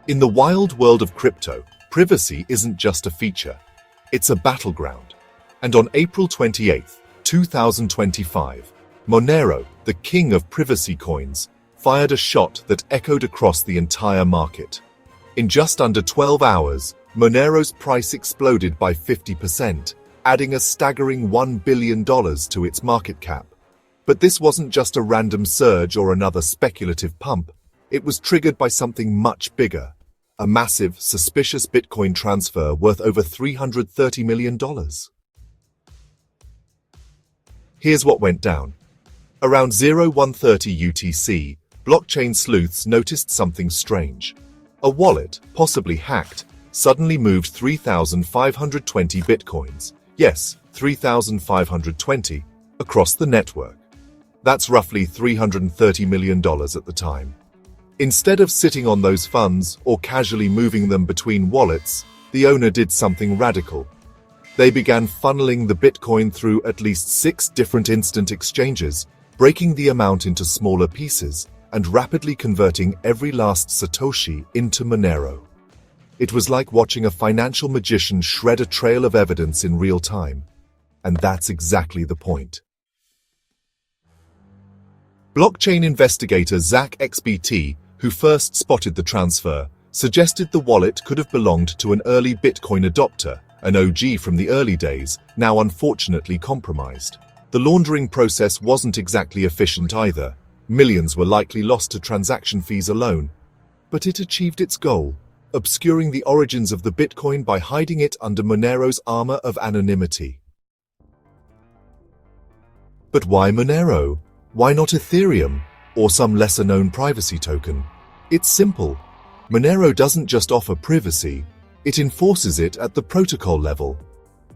In the wild world of crypto, privacy isn't just a feature, it's a battleground. And on April 28, 2025, Monero, the king of privacy coins, fired a shot that echoed across the entire market. In just under 12 hours, Monero's price exploded by 50%, adding a staggering $1 billion to its market cap. But this wasn't just a random surge or another speculative pump. It was triggered by something much bigger, a massive, suspicious Bitcoin transfer worth over $330 million. Here's what went down. Around 0130 UTC, blockchain sleuths noticed something strange. A wallet, possibly hacked, suddenly moved 3,520 Bitcoins, yes, 3,520, across the network. That's roughly $330 million at the time. Instead of sitting on those funds or casually moving them between wallets, the owner did something radical. They began funneling the Bitcoin through at least 6 different instant exchanges, breaking the amount into smaller pieces and rapidly converting every last Satoshi into Monero. It was like watching a financial magician shred a trail of evidence in real time. And that's exactly the point. Blockchain investigator Zach XBT, who first spotted the transfer, suggested the wallet could have belonged to an early Bitcoin adopter, an OG from the early days, now unfortunately compromised. The laundering process wasn't exactly efficient either. Millions were likely lost to transaction fees alone. But it achieved its goal, obscuring the origins of the Bitcoin by hiding it under Monero's armor of anonymity. But why Monero? Why not Ethereum, or some lesser-known privacy token? It's simple. Monero doesn't just offer privacy, it enforces it at the protocol level.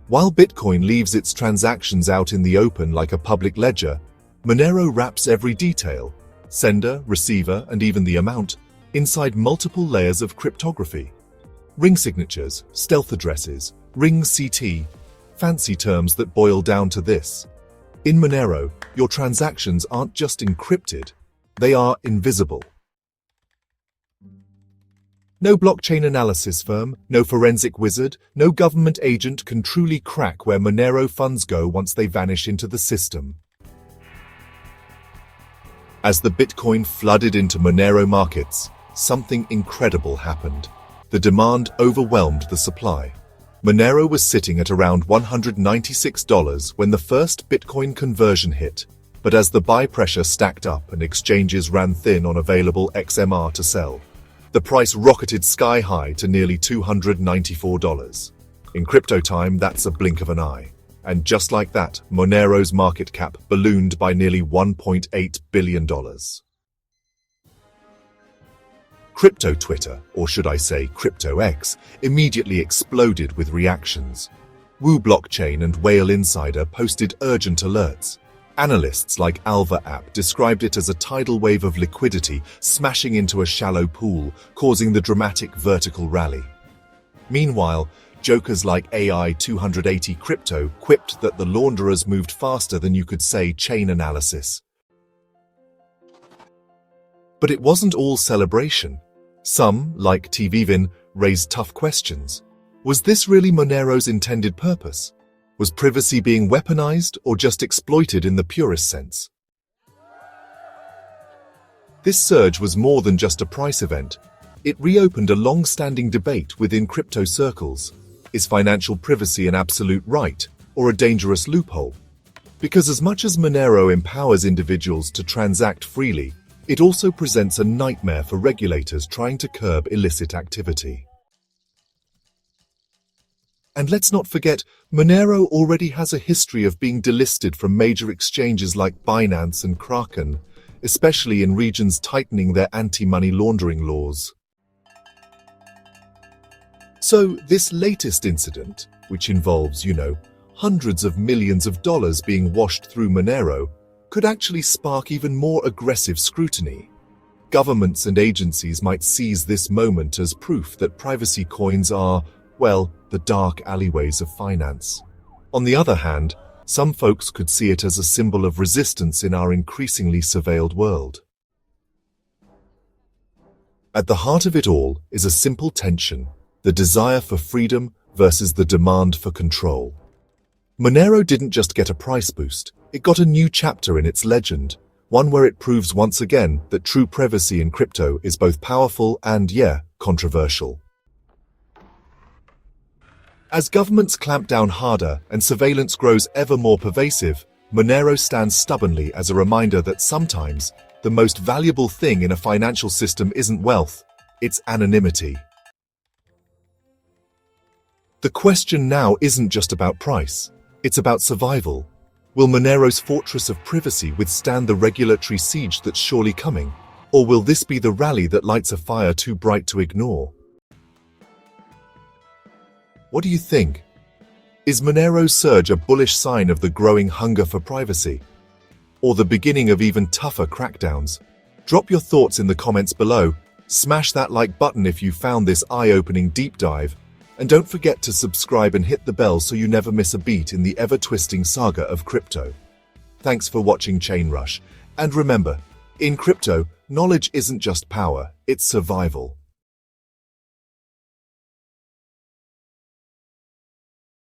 While Bitcoin leaves its transactions out in the open like a public ledger, Monero wraps every detail, sender, receiver, and even the amount, inside multiple layers of cryptography. Ring signatures, stealth addresses, ring CT, fancy terms that boil down to this. In Monero, your transactions aren't just encrypted, they are invisible. No blockchain analysis firm, no forensic wizard, no government agent can truly crack where Monero funds go once they vanish into the system. As the Bitcoin flooded into Monero markets, something incredible happened. The demand overwhelmed the supply. Monero was sitting at around $196 when the first Bitcoin conversion hit, but as the buy pressure stacked up and exchanges ran thin on available XMR to sell, the price rocketed sky high to nearly $294. In crypto time, that's a blink of an eye. And just like that, Monero's market cap ballooned by nearly $1.8 billion. Crypto Twitter, or should I say Crypto X, immediately exploded with reactions. Woo Blockchain and Whale Insider posted urgent alerts. Analysts like Alva App described it as a tidal wave of liquidity smashing into a shallow pool, causing the dramatic vertical rally. Meanwhile, jokers like AI280 Crypto quipped that the launderers moved faster than you could say chain analysis. But it wasn't all celebration. Some, like TVVin, raised tough questions. Was this really Monero's intended purpose? Was privacy being weaponized or just exploited in the purest sense? This surge was more than just a price event. It reopened a long-standing debate within crypto circles. Is financial privacy an absolute right or a dangerous loophole? Because as much as Monero empowers individuals to transact freely, it also presents a nightmare for regulators trying to curb illicit activity. And let's not forget, Monero already has a history of being delisted from major exchanges like Binance and Kraken, especially in regions tightening their anti-money laundering laws. So this latest incident, which involves, hundreds of millions of dollars being washed through Monero, could actually spark even more aggressive scrutiny. Governments and agencies might seize this moment as proof that privacy coins are, well, the dark alleyways of finance. On the other hand, some folks could see it as a symbol of resistance in our increasingly surveilled world. At the heart of it all is a simple tension, the desire for freedom versus the demand for control. Monero didn't just get a price boost, it got a new chapter in its legend, one where it proves once again that true privacy in crypto is both powerful and, controversial. As governments clamp down harder and surveillance grows ever more pervasive, Monero stands stubbornly as a reminder that sometimes the most valuable thing in a financial system isn't wealth, it's anonymity. The question now isn't just about price, it's about survival. Will Monero's fortress of privacy withstand the regulatory siege that's surely coming? Or will this be the rally that lights a fire too bright to ignore? What do you think? Is Monero's surge a bullish sign of the growing hunger for privacy? Or the beginning of even tougher crackdowns? Drop your thoughts in the comments below, smash that like button if you found this eye-opening deep dive, and don't forget to subscribe and hit the bell so you never miss a beat in the ever-twisting saga of crypto. Thanks for watching Chain Rush, and remember, in crypto, knowledge isn't just power, it's survival.